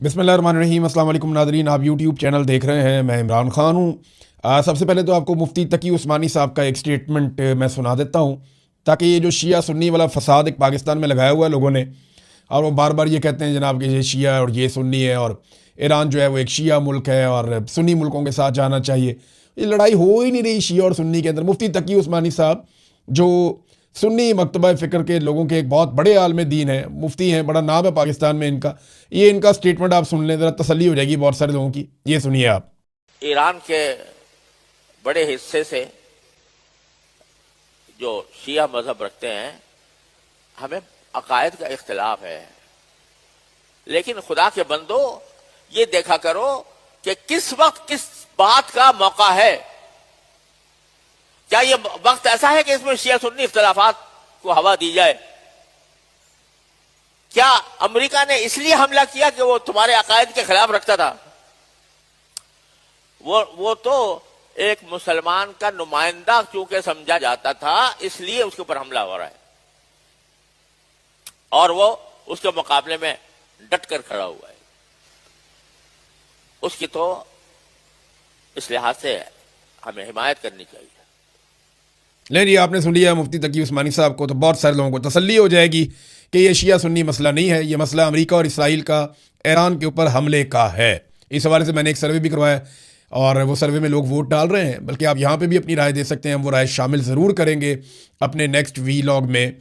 बिस्मिल्लाहिर्रहमानिर्रहीम। अस्सलाम वालेकुम नाज़रीन, आप यूट्यूब चैनल देख रहे हैं। मैं इमरान ख़ान हूँ। सबसे पहले तो आपको मुफ्ती तकी उस्मानी साहब का एक स्टेटमेंट मैं सुना देता हूँ, ताकि ये जो शिया सुन्नी वाला फसाद एक पाकिस्तान में लगाया हुआ है लोगों ने, और वो बार बार ये कहते हैं जनाब कि ये शिया और ये सुन्नी है और ईरान जो है वो एक शिया मुल्क है और सुन्नी मुल्कों के साथ जाना चाहिए। ये लड़ाई हो ही नहीं रही शिया और सुन्नी के अंदर। मुफ्ती तकी उस्मानी साहब जो सुन्नी मकतबा फ़िक्र के लोगों के एक बहुत बड़े आलम दीन है, मुफ्ती हैं, बड़ा नाम है पाकिस्तान में इनका। ये इनका स्टेटमेंट आप सुन लें, ज़रा तसल्ली हो जाएगी बहुत सारे लोगों की। ये सुनिए आप। ईरान के बड़े हिस्से से जो शिया मजहब रखते हैं, हमें अकायद का इख्तिलाफ है, लेकिन खुदा के बंदो ये देखा करो कि किस वक्त किस बात का मौका है। क्या ये वक्त ऐसा है कि इसमें शिया सुन्नी इख्तिलाफात को हवा दी जाए? क्या अमेरिका ने इसलिए हमला किया कि वो तुम्हारे अकायद के खिलाफ रखता था? वो तो एक मुसलमान का नुमाइंदा चूंकि समझा जाता था, इसलिए उसके ऊपर हमला हो रहा है, और वो उसके मुकाबले में डट कर खड़ा हुआ है। उसकी तो इस लिहाज से हमें हिमायत करनी चाहिए। नहीं जी, आपने सुन लिया मुफ्ती तकी उस्मानी साहब को, तो बहुत सारे लोगों को तसल्ली हो जाएगी कि ये शिया सुन्नी मसला नहीं है, ये मसला अमेरिका और इसराइल का ईरान के ऊपर हमले का है। इस हवाले से मैंने एक सर्वे भी करवाया और वो सर्वे में लोग वोट डाल रहे हैं, बल्कि आप यहाँ पे भी अपनी राय दे सकते हैं। हम वो राय शामिल ज़रूर करेंगे अपने नेक्स्ट वीलॉग में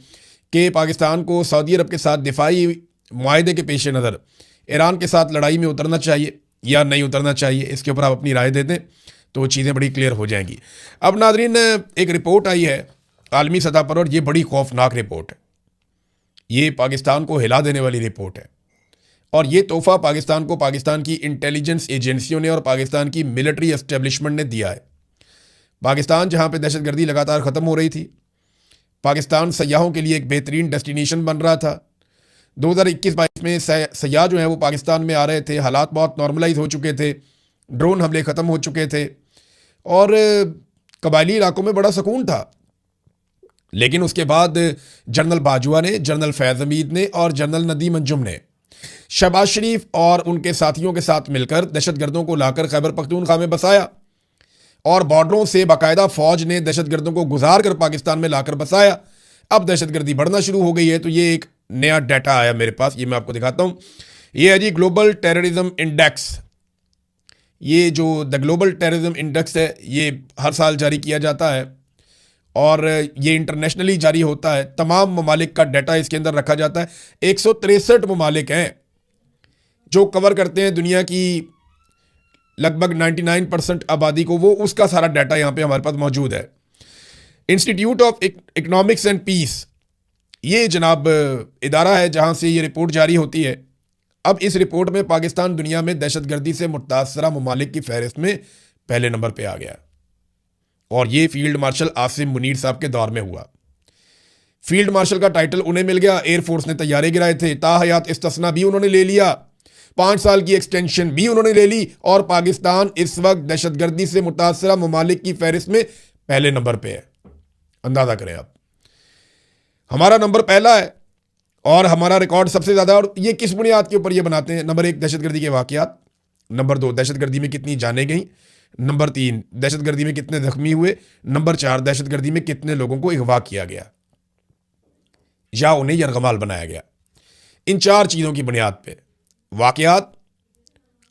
कि पाकिस्तान को सऊदी अरब के साथ दिफाई मुआहदे के पेश नज़र ईरान के साथ लड़ाई में उतरना चाहिए या नहीं उतरना चाहिए। इसके ऊपर आप अपनी राय दे दें तो चीज़ें बड़ी क्लियर हो जाएंगी। अब नाज़रीन, एक रिपोर्ट आई है आलमी सतह पर, और ये बड़ी खौफनाक रिपोर्ट है। ये पाकिस्तान को हिला देने वाली रिपोर्ट है, और ये तोहफ़ा पाकिस्तान को पाकिस्तान की इंटेलिजेंस एजेंसियों ने और पाकिस्तान की मिलिट्री एस्टेब्लिशमेंट ने दिया है। पाकिस्तान जहाँ पे दहशतगर्दी लगातार ख़त्म हो रही थी, पाकिस्तान सयाहों के लिए एक बेहतरीन डेस्टिनेशन बन रहा था। 2021-22 में सयाह जो हैं वो पाकिस्तान में आ रहे थे, हालात बहुत नॉर्मलाइज हो चुके थे, ड्रोन हमले ख़त्म हो चुके थे और कबायली इलाकों में बड़ा सुकून था। लेकिन उसके बाद जनरल बाजवा ने, जनरल फैज़ हमीद ने और जनरल नदीम अंजुम ने शहबाज शरीफ और उनके साथियों के साथ मिलकर दहशतगर्दों को लाकर खैबर पख्तूनख्वा में बसाया, और बॉर्डरों से बाकायदा फ़ौज ने दहशतगर्दों को गुजार कर पाकिस्तान में लाकर बसाया। अब दहशतगर्दी बढ़ना शुरू हो गई है। तो ये एक नया डाटा आया मेरे पास, ये मैं आपको दिखाता हूँ। ये है जी ग्लोबल टेररिज्म इंडेक्स। ये जो द ग्लोबल टेररिज्म इंडेक्स है, ये हर साल जारी किया जाता है और ये इंटरनेशनली जारी होता है। तमाम ममालिक का डाटा इसके अंदर रखा जाता है। 163 ममालिक हैं जो कवर करते हैं दुनिया की लगभग 99% आबादी को, वो उसका सारा डाटा यहाँ पे हमारे पास मौजूद है। Institute of Economics and Peace, ये जनाब इदारा है जहाँ से ये रिपोर्ट जारी होती है। अब इस रिपोर्ट में पाकिस्तान दुनिया में दहशतगर्दी से मुतासरा ममालिक की फहरिस्त में पहले नंबर पे आ गया, और ये फील्ड मार्शल आसिम मुनीर साहब के दौर में हुआ। फील्ड मार्शल का टाइटल उन्हें मिल गया। एयरफोर्स ने तैयारे गिराए थे, ताहयात इस्तिस्ना भी उन्होंने ले लिया, 5 साल की एक्सटेंशन भी उन्होंने ले ली, और पाकिस्तान इस वक्त दहशतगर्दी से मुतासरा ममालिक की फहरिस्त में पहले नंबर पे है। अंदाजा करें आप, हमारा नंबर पहला है और हमारा रिकॉर्ड सबसे ज़्यादा। और ये किस बुनियाद के ऊपर ये बनाते हैं? नंबर 1 दहशतगर्दी के वाक़यात, नंबर 2 दहशतगर्दी में कितनी जानें गई, नंबर 3 दहशतगर्दी में कितने जख्मी हुए, नंबर 4 दहशतगर्दी में कितने लोगों को अगवा किया गया या उन्हें यरगमाल बनाया गया। इन 4 चीज़ों की बुनियाद पे वाक़यात,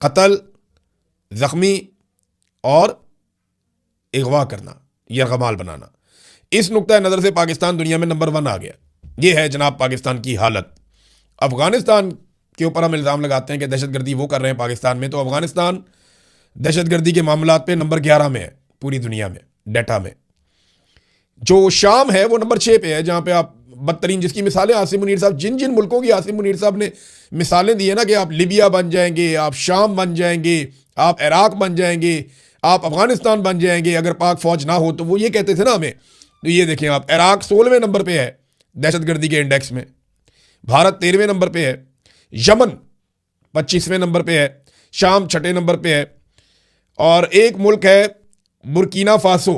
कत्ल, ज़ख्मी और अगवा करना, यरगमाल बनाना, इस नुक्ता नज़र से पाकिस्तान दुनिया में नंबर 1 आ गया। ये है जनाब पाकिस्तान की हालत। अफ़गानिस्तान के ऊपर हम इल्ज़ाम लगाते हैं कि दहशतगर्दी वो कर रहे हैं पाकिस्तान में, तो अफ़गानिस्तान दहशतगर्दी के मामलात पे नंबर 11 में है पूरी दुनिया में डाटा में। जो शाम है वो नंबर 6 पे है, जहाँ पे आप बदतरीन, जिसकी मिसालें आसिम मुनीर साहब, जिन जिन मुल्कों की आसिम मुनीर साहब ने मिसालें दी है ना कि आप लिबिया बन जाएंगे, आप शाम बन जाएंगे, आप इराक बन जाएंगे, आप अफ़गानिस्तान बन जाएंगे अगर पाक फ़ौज ना हो, तो वो ये कहते थे ना हमें। तो ये देखें आप, इराक 16वें नंबर पे है दहशतगर्दी के इंडेक्स में, भारत 13वें नंबर पे है, यमन 25वें नंबर पे है, शाम 6ठे नंबर पे है, और एक मुल्क है बुर्किना फासो,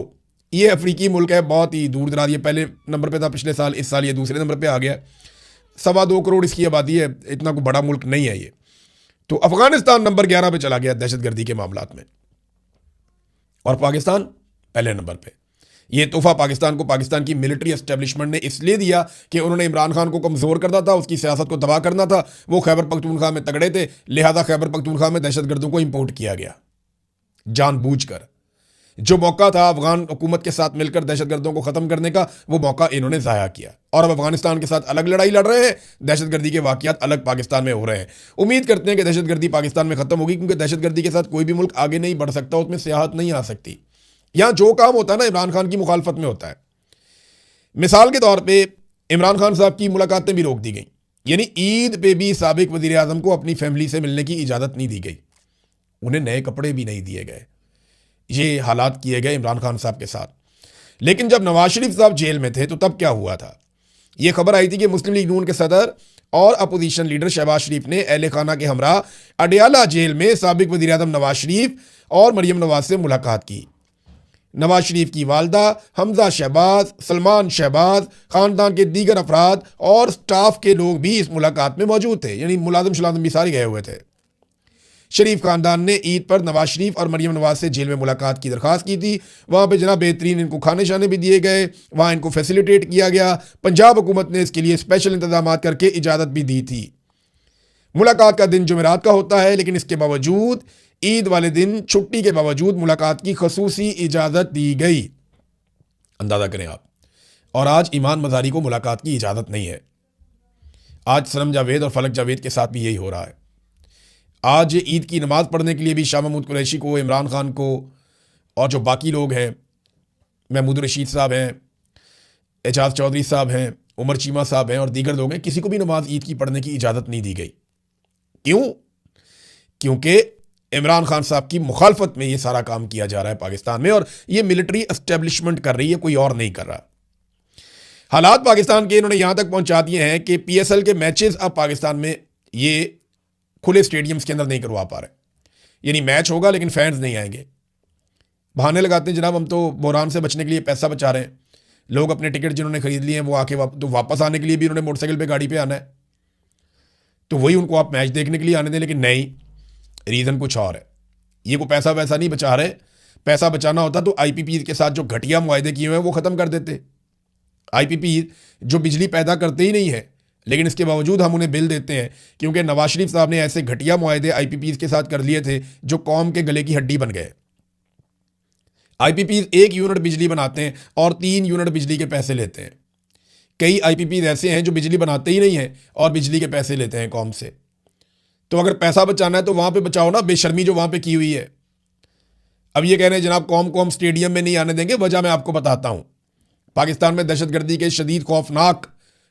ये अफ्रीकी मुल्क है, बहुत ही दूर दराज। ये पहले नंबर पे था पिछले साल, इस साल ये दूसरे नंबर पे आ गया। 2.25 करोड़ इसकी आबादी है, इतना कोई बड़ा मुल्क नहीं है ये। तो अफगानिस्तान नंबर 11 पे चला गया दहशतगर्दी के मामलात में, और पाकिस्तान पहले नंबर पे। ये तोहफा पाकिस्तान को पाकिस्तान की मिलिट्री एस्टेब्लिशमेंट ने इसलिए दिया कि उन्होंने इमरान खान को कमज़ोर करना था, उसकी सियासत को तबाह करना था। वो खैबर पख्तूनख्वा में तगड़े थे, लिहाजा खैबर पख्तूनख्वा में दहशतगर्दों को इंपोर्ट किया गया जानबूझकर। जो मौका था अफगान हुकूमत के साथ मिलकर दहशतगर्दों को ख़त्म करने का, वो मौका इन्होंने ज़ाया किया, और अब अफगानिस्तान के साथ अलग लड़ाई लड़ रहे हैं, दहशतगर्दी के वाक़यात अलग पाकिस्तान में हो रहे हैं। उम्मीद करते हैं कि दहशतगर्दी पाकिस्तान में ख़त्म होगी, क्योंकि दहशतगर्दी के साथ कोई भी मुल्क आगे नहीं बढ़ सकता, उसमें सियाहत नहीं आ सकती। यहाँ जो काम होता है ना, इमरान खान की मुखालफत में होता है। मिसाल के तौर पे इमरान खान साहब की मुलाकातें भी रोक दी गई, यानी ईद पे भी साबिक वज़ीर आज़म को अपनी फैमिली से मिलने की इजाज़त नहीं दी गई, उन्हें नए कपड़े भी नहीं दिए गए। ये हालात किए गए इमरान खान साहब के साथ। लेकिन जब नवाज शरीफ साहब जेल में थे तो तब क्या हुआ था? ये खबर आई थी कि मुस्लिम लीग नून के सदर और अपोजिशन लीडर शहबाज शरीफ ने अहले खाना के हमरा अडियाला जेल में साबिक वज़ीर आज़म नवाज शरीफ और मरियम नवाज से मुलाकात की। नवाज शरीफ की वालदा, हमजा शहबाज, सलमान शहबाज, ख़ानदान के दीगर अफराद और स्टाफ के लोग भी इस मुलाकात में मौजूद थे, यानी मुलाजिम शलाजिम भी सारे गए हुए थे। शरीफ खानदान ने ईद पर नवाज शरीफ और मरियम नवाज से जेल में मुलाकात की दरख्वास्त की थी। वहाँ पे जनाब बेहतरीन इनको खाने शाने भी दिए गए, वहाँ इनको फैसिलिटेट किया गया। पंजाब हुकूमत ने इसके लिए स्पेशल इंतजाम करके इजाज़त भी दी थी। मुलाकात का दिन जुमेरात का होता है, लेकिन इसके बावजूद ईद वाले दिन छुट्टी के बावजूद मुलाकात की खसूसी इजाज़त दी गई। अंदाज़ा करें आप। और आज ईमान मज़ारी को मुलाकात की इजाज़त नहीं है। आज सनम जावेद और फलक जावेद के साथ भी यही हो रहा है। आज ईद की नमाज़ पढ़ने के लिए भी शाह महमूद कुरैशी को, इमरान खान को और जो बाकी लोग हैं, महमूद रशीद साहब हैं, एजाज चौधरी साहब हैं, उमर चीमा साहब हैं और दीगर लोग हैं, किसी को भी नमाज ईद की पढ़ने की इजाज़त नहीं दी गई। क्यों? क्योंकि इमरान खान साहब की मुखालफत में ये सारा काम किया जा रहा है पाकिस्तान में, और ये मिलिट्री एस्टेब्लिशमेंट कर रही है, कोई और नहीं कर रहा। हालात पाकिस्तान के इन्होंने यहाँ तक पहुँचा दिए हैं कि PSL के मैचेस अब पाकिस्तान में ये खुले स्टेडियम्स के अंदर नहीं करवा पा रहे, यानी मैच होगा लेकिन फैंस नहीं आएंगे। बहाने लगाते हैं जनाब हम तो बहरान से बचने के लिए पैसा बचा रहे हैं। लोग अपने टिकट जिन्होंने खरीद लिए हैं वो आके तो वापस आने के लिए भी उन्होंने मोटरसाइकिल पे गाड़ी पे आना है, तो वही उनको आप मैच देखने के लिए आने दें। लेकिन नहीं, रीज़न कुछ और है। ये को पैसा वैसा नहीं बचा रहे। पैसा बचाना होता तो IPP के साथ जो घटिया मुआहदे किए हुए हैं वो ख़त्म कर देते। IPP जो बिजली पैदा करते ही नहीं है, लेकिन इसके बावजूद हम उन्हें बिल देते हैं, क्योंकि नवाज शरीफ साहब ने ऐसे घटिया मुआहदे IPP के साथ कर लिए थे जो कौम के गले की हड्डी बन गए। IPP 1 यूनिट बिजली बनाते हैं और 3 यूनिट बिजली के पैसे लेते हैं। कई IPP ऐसे हैं जो बिजली बनाते ही नहीं हैं और बिजली के पैसे लेते हैं कौम से। तो अगर पैसा बचाना है तो वहाँ पे बचाओ ना, बेशर्मी जो वहाँ पे की हुई है। अब ये कह रहे हैं जनाब कौम को हम स्टेडियम में नहीं आने देंगे। वजह मैं आपको बताता हूँ। पाकिस्तान में दहशतगर्दी के शदीद खौफनाक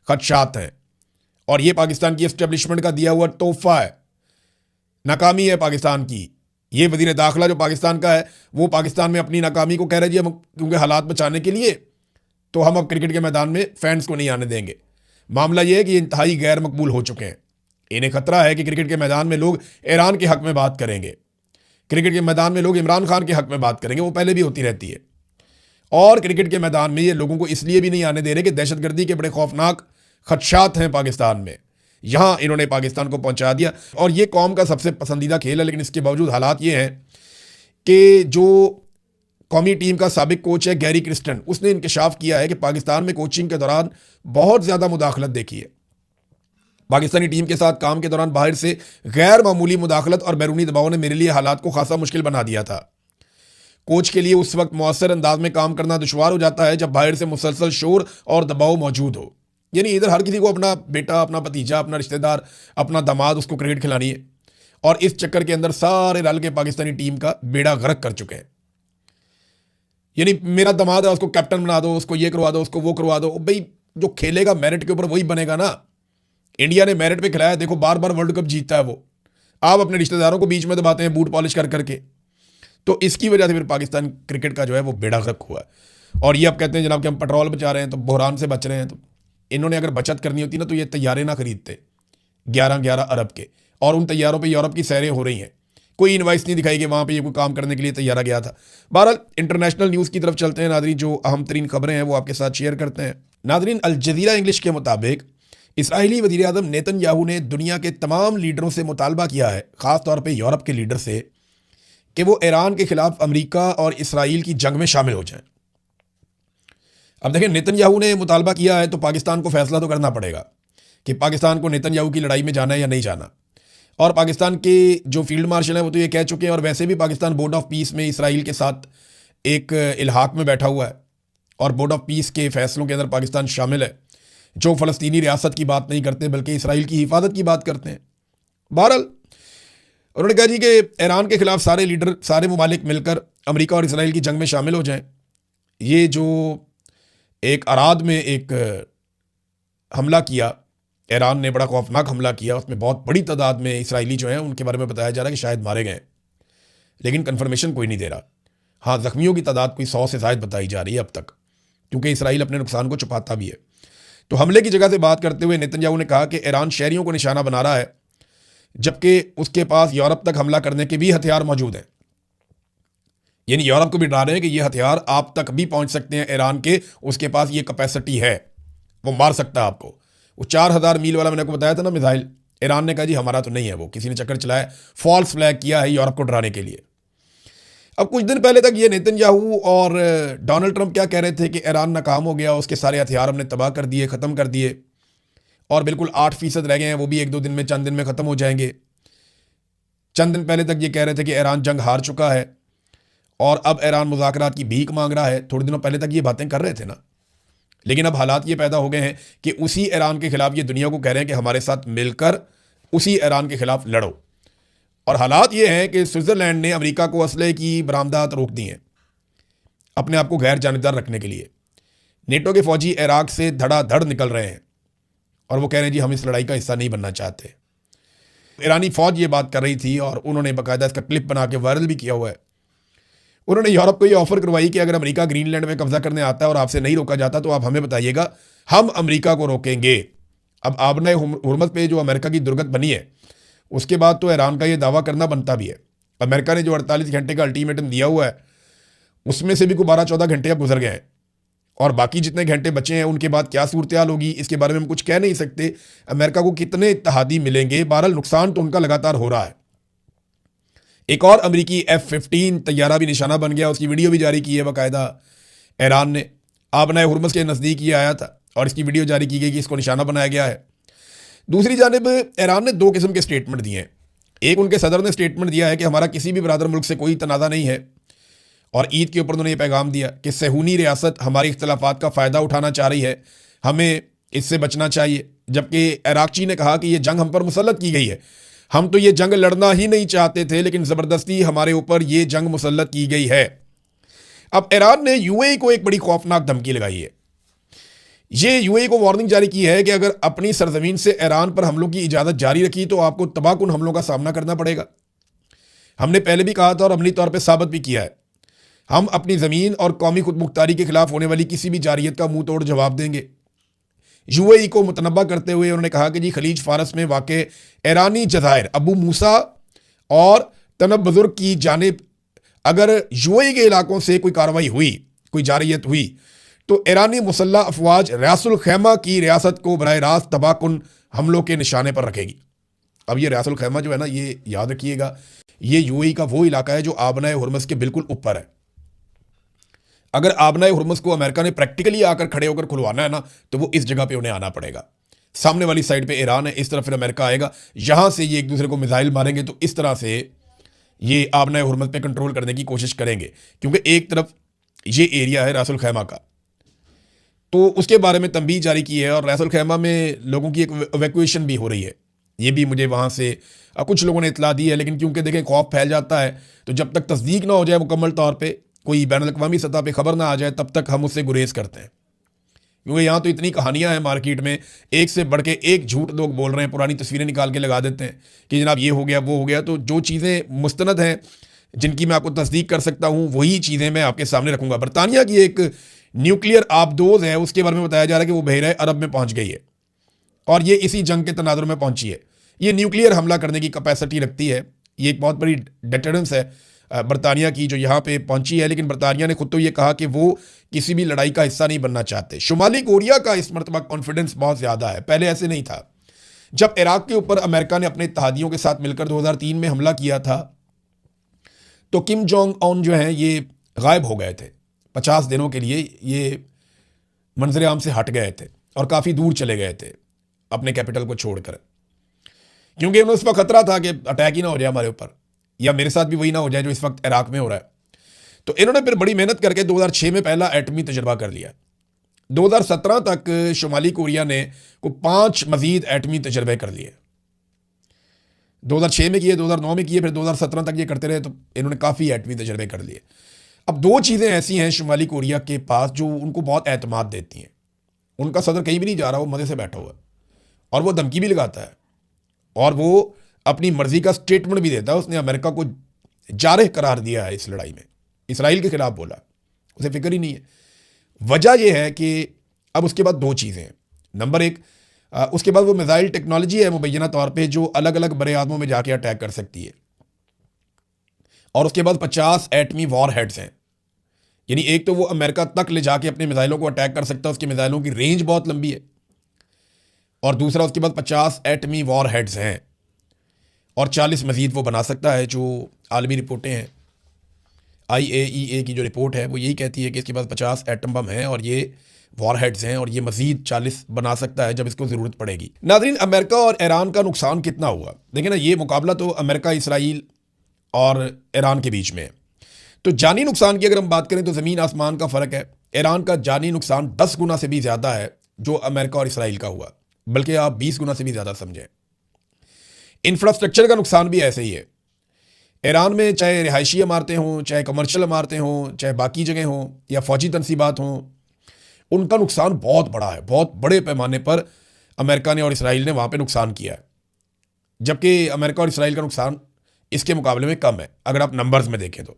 खदशात हैं, और ये पाकिस्तान की एस्टेब्लिशमेंट का दिया हुआ तोहफा है, नाकामी है पाकिस्तान की। ये वज़ीर दाखिला जो पाकिस्तान का है वो पाकिस्तान में अपनी नाकामी को कह रहे जी हम क्योंकि हालात बचाने के लिए तो हम अब क्रिकेट के मैदान में फैंस को नहीं आने देंगे। मामला ये है कि इंतहाई गैर मकबूल हो चुके हैं। इन्हें खतरा है कि क्रिकेट के मैदान में लोग ईरान के हक में बात करेंगे, क्रिकेट के मैदान में लोग इमरान खान के हक में बात करेंगे, वो पहले भी होती रहती है। और क्रिकेट के मैदान में ये लोगों को इसलिए भी नहीं आने दे रहे कि दहशतगर्दी के बड़े खौफनाक खदशात हैं पाकिस्तान में। यहाँ इन्होंने पाकिस्तान को पहुँचा दिया, और ये कौम का सबसे पसंदीदा खेल है। लेकिन इसके बावजूद हालात ये हैं कि जो कौमी टीम का साबिक कोच है गैरी क्रिस्टन, उसने इंकशाफ किया है कि पाकिस्तान में कोचिंग के दौरान बहुत ज़्यादा मुदाखलत देखी है। पाकिस्तानी टीम के साथ काम के दौरान बाहर से गैर मामूली मुदाखलत और बैरूनी दबाव ने मेरे लिए हालात को खासा मुश्किल बना दिया था। कोच के लिए उस वक्त मौसर अंदाज में काम करना दुश्वार हो जाता है जब बाहर से मुसलसल शोर और दबाव मौजूद हो। यानी इधर हर किसी को अपना बेटा, अपना भतीजा, अपना रिश्तेदार, अपना दामाद उसको क्रिकेट खिलानी है, और इस चक्कर के अंदर सारे रल के पाकिस्तानी टीम का बेड़ा गर्क कर चुके हैं। यानी मेरा दामाद है, उसको कैप्टन बना दो, उसको ये करवा दो, उसको वो करवा दो। भाई जो खेलेगा मेरिट के ऊपर वही बनेगा ना। इंडिया ने मेरिट पे खिलाया, देखो बार बार वर्ल्ड कप जीतता है वो। आप अपने रिश्तेदारों को बीच में दबाते हैं बूट पॉलिश कर करके। तो इसकी वजह से फिर पाकिस्तान क्रिकेट का जो है वो बेड़ा गर्क हुआ है। और ये अब कहते हैं जनाब कि हम पेट्रोल बचा रहे हैं, तो बहरान से बच रहे हैं। तो इन्होंने अगर बचत करनी होती ना तो ये तैयारे ना खरीदते 11-11 अरब के, और उन तैयारों पे यूरोप की सैरें हो रही हैं। कोई इन्वाइस नहीं दिखाई कि वहाँ पे ये कोई काम करने के लिए तैयारा गया था। बहरहाल इंटरनेशनल न्यूज़ की तरफ चलते हैं नादरीन। जो अहम तरीन खबरें हैं वो आपके साथ शेयर करते हैं। नादरीन, अल जज़ीरा इंग्लिश के मुताबिक इसराइली वज़ीर आज़म नेतन्याहू ने दुनिया के तमाम लीडरों से मुतालबा किया है, ख़ास तौर पे यूरोप के लीडर से, कि वो ईरान के खिलाफ अमेरिका और इसराइल की जंग में शामिल हो जाएं। अब देखें, नेतन्याहू ने मुतालबा किया है तो पाकिस्तान को फैसला तो करना पड़ेगा कि पाकिस्तान को नेतन्याहू की लड़ाई में जाना है या नहीं जाना। और पाकिस्तान के जो फील्ड मार्शल हैं वो तो ये कह चुके हैं, और वैसे भी पाकिस्तान बोर्ड ऑफ पीस में इसराइल के साथ एक इल्हाक में बैठा हुआ है और बोर्ड ऑफ पीस के फैसलों के अंदर पाकिस्तान शामिल है, जो फ़लस्तीनी रियासत की बात नहीं करते बल्कि इसराइल की हिफाजत की बात करते हैं। बहरहाल उन्होंने कहा जी कि ईरान के खिलाफ सारे लीडर, सारे ममालिक मिलकर अमेरिका और इसराइल की जंग में शामिल हो जाएं। ये जो एक अराद में एक हमला किया ईरान ने, बड़ा खौफनाक हमला किया, उसमें बहुत बड़ी तादाद में इसराइली जो हैं उनके बारे में बताया जा रहा है कि शायद मारे गए, लेकिन कन्फर्मेशन कोई नहीं दे रहा। हाँ, ज़ख्मियों की तादाद कोई 100 से ज़ायद बताई जा रही है अब तक, क्योंकि इसराइल अपने नुकसान को छुपाता भी है। तो हमले की जगह से बात करते हुए नेतन्याहू ने कहा कि ईरान शहरियों को निशाना बना रहा है, जबकि उसके पास यूरोप तक हमला करने के भी हथियार मौजूद हैं। यानी यूरोप को भी डरा रहे हैं कि ये हथियार आप तक भी पहुंच सकते हैं ईरान के, उसके पास ये कैपेसिटी है, वो मार सकता है आपको। वो 4000 मील वाला मैंने आपको बताया था ना मिसाइल, ईरान ने कहा जी हमारा तो नहीं है, वो किसी ने चक्कर चलाया, फॉल्स फ्लैग किया है यूरोप को डराने के लिए। अब कुछ दिन पहले तक ये नेतन्याहू और डोनाल्ड ट्रंप क्या कह रहे थे कि ईरान नाकाम हो गया, उसके सारे हथियार हमने तबाह कर दिए, ख़त्म कर दिए, और बिल्कुल 8% रह गए हैं, वो भी 1-2 दिन में, चंद दिन में ख़त्म हो जाएंगे। चंद दिन पहले तक ये कह रहे थे कि ईरान जंग हार चुका है और अब ईरान मुज़ाकरात की भीख मांग रहा है। थोड़े दिनों पहले तक ये बातें कर रहे थे ना, लेकिन अब हालात ये पैदा हो गए हैं कि उसी ईरान के खिलाफ ये दुनिया को कह रहे हैं कि हमारे साथ मिलकर उसी ईरान के खिलाफ लड़ो। और हालात ये हैं कि स्विट्ज़रलैंड ने अमेरिका को असले की बरामदात रोक दी हैं अपने आप को गैर जानिबदार रखने के लिए। नेटो के फौजी इराक से धड़ाधड़ निकल रहे हैं और वो कह रहे हैं जी हम इस लड़ाई का हिस्सा नहीं बनना चाहते। ईरानी फौज ये बात कर रही थी और उन्होंने बाकायदा इसका क्लिप बना के वायरल भी किया हुआ है। उन्होंने यूरोप को ये ऑफर करवाई कि अगर अमेरिका ग्रीनलैंड में कब्जा करने आता है और आपसे नहीं रोका जाता तो आप हमें बताइएगा, हम अमेरिका को रोकेंगे। अब आबने हुर्मत पे जो अमेरिका की दुर्गत बनी है, उसके बाद तो ईरान का ये दावा करना बनता भी है। अमेरिका ने जो 48 घंटे का अल्टीमेटम दिया हुआ है उसमें से भी कोई 12-14 घंटे अब गुजर गए हैं, और बाकी जितने घंटे बचे हैं उनके बाद क्या सूरत हाल होगी इसके बारे में हम कुछ कह नहीं सकते। अमेरिका को कितने इत्तेहादी मिलेंगे, बहरहाल नुकसान तो उनका लगातार हो रहा है। एक और अमेरिकी F-15 तैयारा भी निशाना बन गया, उसकी वीडियो भी जारी की है बाकायदा ईरान ने। आबनाए हुर्मस के नज़दीक ये आया था और इसकी वीडियो जारी की गई कि इसको निशाना बनाया गया है। दूसरी जानिब ईरान ने 2 किस्म के स्टेटमेंट दिए हैं। एक, उनके सदर ने स्टेटमेंट दिया है कि हमारा किसी भी बरादर मुल्क से कोई तनाज़ा नहीं है, और ईद के ऊपर उन्होंने ये पैगाम दिया कि सहूनी रियासत हमारी इख्तलाफात का फ़ायदा उठाना चाह रही है, हमें इससे बचना चाहिए। जबकि इराक़ची ने कहा कि ये जंग हम पर मुसल्लत की गई है, हम तो ये जंग लड़ना ही नहीं चाहते थे, लेकिन ज़बरदस्ती हमारे ऊपर ये जंग मुसल्लत की गई है। अब ईरान ने UAE को एक बड़ी खौफनाक धमकी लगाई है। ये UAE को वार्निंग जारी की है कि अगर अपनी सरजमीन से ईरान पर हमलों की इजाज़त जारी रखी तो आपको तबाहकुन हमलों का सामना करना पड़ेगा। हमने पहले भी कहा था और अमली तौर पर साबित भी किया है, हम अपनी ज़मीन और कौमी खुदमुख्तारी के खिलाफ होने वाली किसी भी जारियत का मुंह तोड़ जवाब देंगे। UAE को मुतनब्बा करते हुए उन्होंने कहा कि जी खलीज फारस में वाक़े ईरानी जज़ायर अबू मूसा और तनब बुजुर्ग की जानिब अगर UAE के इलाकों से कोई कार्रवाई हुई, कोई जारियत हुई, तो ईरानी मुसल्लह अफवाज रियासुल खैमा की रियासत को बराह रास्त तबाहकुन हमलों के निशाने पर रखेगी। अब ये रियासुल खैमा जो है ना, ये याद रखिएगा, ये UAE का वो इलाका है जो आबनाए हुर्मस के बिल्कुल ऊपर है। अगर आबनाए हुर्मस को अमेरिका ने प्रैक्टिकली आकर खड़े होकर खुलवाना है ना, तो वो इस जगह पे उन्हें आना पड़ेगा। सामने वाली साइड पे ईरान है, इस तरफ फिर अमेरिका आएगा, यहाँ से ये एक दूसरे को मिसाइल मारेंगे, तो इस तरह से ये आबनाए हुर्मस पे कंट्रोल करने की कोशिश करेंगे, क्योंकि एक तरफ ये एरिया है रासुल खैमा का, तो उसके बारे में तंबीह जारी की है। और रासुल खैमा में लोगों की एक इवैक्यूएशन भी हो रही है, ये भी मुझे वहाँ से कुछ लोगों ने इतला दी है। लेकिन क्योंकि देखें खौफ फैल जाता है, तो जब तक तस्दीक ना हो जाए मुकम्मल तौर पर, कोई बैनुल-अक़वामी सतह पे खबर ना आ जाए, तब तक हम उससे गुरेज करते हैं। क्योंकि यहाँ तो इतनी कहानियाँ हैं मार्केट में, एक से बढ़ के एक झूठ लोग बोल रहे हैं, पुरानी तस्वीरें निकाल के लगा देते हैं कि जनाब ये हो गया वो हो गया। तो जो चीज़ें मुस्तनद हैं, जिनकी मैं आपको तस्दीक कर सकता हूँ, वही चीज़ें मैं आपके सामने रखूँगा। बरतानिया की एक न्यूक्लियर आबदोज़ है, उसके बारे में बताया जा रहा है कि वो बहरे अरब में पहुँच गई है और ये इसी जंग के तनाजुर में पहुँची है। ये न्यूक्लियर हमला करने की कैपेसिटी रखती है, ये एक बहुत बड़ी डेटरेंस है बरतानिया की जो यहाँ पे पहुंची है, लेकिन बरतानिया ने खुद तो ये कहा कि वो किसी भी लड़ाई का हिस्सा नहीं बनना चाहते। शुमाली कोरिया का इस मरतबा कॉन्फिडेंस बहुत ज़्यादा है, पहले ऐसे नहीं था। जब इराक के ऊपर अमेरिका ने अपने इत्तेहादियों के साथ मिलकर 2003 में हमला किया था तो किम जोंग उन जो हैं ये गायब हो गए थे 50 दिनों के लिए, ये मंजर आम से हट गए थे और काफ़ी दूर चले गए थे अपने कैपिटल को छोड़कर, क्योंकि उन्हें उस वक्त खतरा था कि अटैक ही ना हो जाए हमारे ऊपर, या मेरे साथ भी वही ना हो जाए जो इस वक्त इराक में हो रहा है। तो इन्होंने फिर बड़ी मेहनत करके 2006 में पहला एटमी तजर्बा कर लिया। 2017 तक शुमाली कोरिया ने को 5 मजीद एटमी तजर्बे कर लिए। 2006 में किए, 2009 में किए, फिर 2017 तक ये करते रहे, तो इन्होंने काफ़ी एटमी तजर्बे कर लिए। अब 2 चीज़ें ऐसी हैं शुमाली कोरिया के पास जो उनको बहुत एतमाद देती हैं। उनका सदर कहीं भी नहीं जा रहा, वो मज़े से बैठा हुआ है और वो धमकी भी लगाता है और वो अपनी मर्जी का स्टेटमेंट भी देता है। उसने अमेरिका को जारह करार दिया है इस लड़ाई में, इसराइल के खिलाफ बोला, उसे फिक्र ही नहीं है। वजह यह है कि अब उसके बाद 2 चीज़ें हैं। नंबर 1, उसके बाद वो मिसाइल टेक्नोलॉजी है मुबैना तौर पे जो अलग अलग बड़े आदमों में जाके अटैक कर सकती है, और उसके बाद 50 एटमी वॉर हेड्स हैं। यानी एक तो वो अमेरिका तक ले जाके अपने मिसाइलों को अटैक कर सकता है, उसकी मिसाइलों की रेंज बहुत लंबी है, और दूसरा उसके बाद 50 एटमी वॉर हेड्स हैं और 40 मजीद वो बना सकता है। जो आलमी रिपोर्टें हैं, IAEA की जो रिपोर्ट है वो यही कहती है कि इसके पास 50 एटम बम हैं और ये वॉर हेड्स हैं और ये मजीद 40 बना सकता है जब इसको ज़रूरत पड़ेगी। नाज़रीन, अमेरिका और ईरान का नुकसान कितना हुआ देखिए ना, ये मुकाबला तो अमेरिका, इसराइल और ईरान के बीच में है। तो जानी नुकसान की अगर हम बात करें तो ज़मीन आसमान का फ़र्क है। ईरान का जानी नुकसान 10 गुना से भी ज़्यादा है जो अमेरिका और इसराइल का हुआ, बल्कि आप 20 गुना से भी ज़्यादा समझें। इंफ्रास्ट्रक्चर का नुकसान भी ऐसे ही है। ईरान में चाहे रिहायशी इमारतें हों, चाहे कमर्शियल इमारतें हों, चाहे बाकी जगह हों या फ़ौजी तनसीबात हों, उनका नुकसान बहुत बड़ा है। बहुत बड़े पैमाने पर अमेरिका ने और इसराइल ने वहाँ पे नुकसान किया है, जबकि अमेरिका और इसराइल का नुकसान इसके मुकाबले में कम है अगर आप नंबर्स में देखें तो।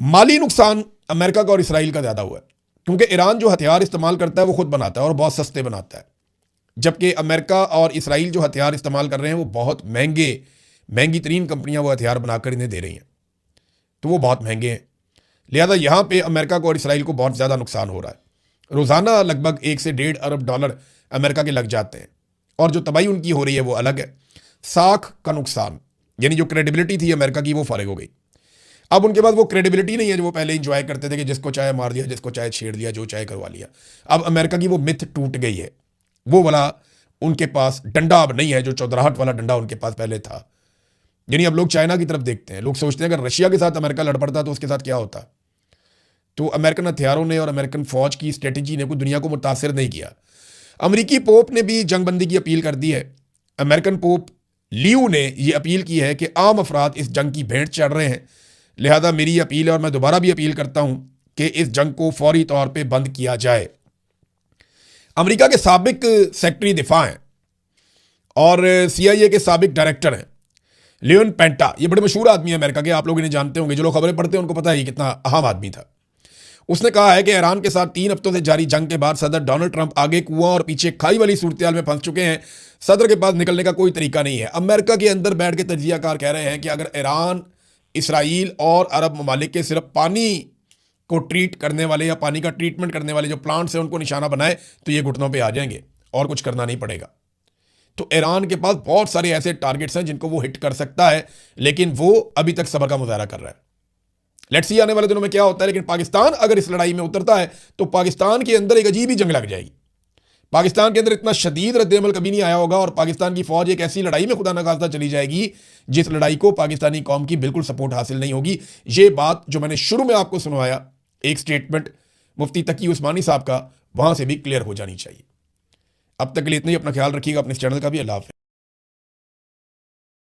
माली नुकसान अमेरिका का और इसराइल का ज़्यादा हुआ है, क्योंकि ईरान जो हथियार इस्तेमाल करता है वो खुद बनाता है और बहुत सस्ते बनाता है, जबकि अमेरिका और इसराइल जो हथियार इस्तेमाल कर रहे हैं वो बहुत महंगी तरीन कंपनियां वो हथियार बनाकर इन्हें दे रही हैं, तो वो बहुत महंगे हैं। लिहाजा यहाँ पे अमेरिका को और इसराइल को बहुत ज़्यादा नुकसान हो रहा है। रोज़ाना लगभग 1 से 1.5 अरब डॉलर अमेरिका के लग जाते हैं, और जो तबाही उनकी हो रही है वो अलग है। साख का नुकसान, यानी जो क्रेडिबिलिटी थी अमेरिका की वो फ़ारिग हो गई। अब उनके पास वो क्रेडिबिलिटी नहीं है जो वो पहले इंजॉय करते थे कि जिसको चाहे मार दिया, जिसको चाहे छेड़ दिया, जो चाहे करवा लिया। अब अमेरिका की वो मिथ टूट गई है, वो वाला उनके पास डंडा अब नहीं है जो चौधराहट वाला डंडा उनके पास पहले था। यानी अब लोग चाइना की तरफ देखते हैं, लोग सोचते हैं अगर रशिया के साथ अमेरिका लड़ पड़ता तो उसके साथ क्या होता। तो अमेरिकन हथियारों ने और अमेरिकन फौज की स्ट्रेटेजी ने कोई दुनिया को मुतासिर नहीं किया। अमेरिकी पोप ने भी जंगबंदी की अपील कर दी है। अमेरिकन पोप लियो ने यह अपील की है कि आम अफराद इस जंग की भेंट चढ़ रहे हैं, लिहाजा मेरी अपील है और मैं दोबारा भी अपील करता हूं कि इस जंग को फौरी तौर पे बंद किया जाए। अमेरिका के साबिक सेक्रेटरी दिफा हैं और CIA के साबिक डायरेक्टर हैं लियोन पेंटा। ये बड़े मशहूर आदमी है अमेरिका के, आप लोग इन्हें जानते होंगे, जो लोग खबरें पढ़ते हैं उनको पता है कितना अहम आदमी था। उसने कहा है कि ईरान के साथ 3 हफ्तों से जारी जंग के बाद सदर डोनाल्ड ट्रंप आगे कुआं और पीछे खाई वाली सूरत में फंस चुके हैं। सदर के पास निकलने का कोई तरीका नहीं है। अमेरिका के अंदर बैठ के तजियाकार कह रहे हैं कि अगर ईरान, इसराइल और अरब ममालिक के सिर्फ पानी को ट्रीट करने वाले या पानी का ट्रीटमेंट करने वाले जो प्लांट्स हैं उनको निशाना बनाए तो ये घुटनों पे आ जाएंगे और कुछ करना नहीं पड़ेगा। तो ईरान के पास बहुत सारे ऐसे टारगेट्स हैं जिनको वो हिट कर सकता है, लेकिन वो अभी तक सब्र का मुजाहरा कर रहा है। लेट्स सी आने वाले दिनों में क्या होता है। लेकिन पाकिस्तान अगर इस लड़ाई में उतरता है तो पाकिस्तान के अंदर एक अजीब ही जंग लग जाएगी। पाकिस्तान के अंदर इतना शदीद रद्द-ए-अमल कभी नहीं आया होगा और पाकिस्तान की फौज एक ऐसी लड़ाई में खुदा न खास्ता चली जाएगी जिस लड़ाई को पाकिस्तानी कौम की बिल्कुल सपोर्ट हासिल नहीं होगी। ये बात जो मैंने शुरू में आपको सुनवाया, एक स्टेटमेंट मुफ्ती तकी उस्मानी साहब का, वहां से भी क्लियर हो जानी चाहिए। अब तक के लिए इतना ही। अपना ख्याल रखिएगा, अपने इस चैनल का भी। अल्लाह हाफ़िज़।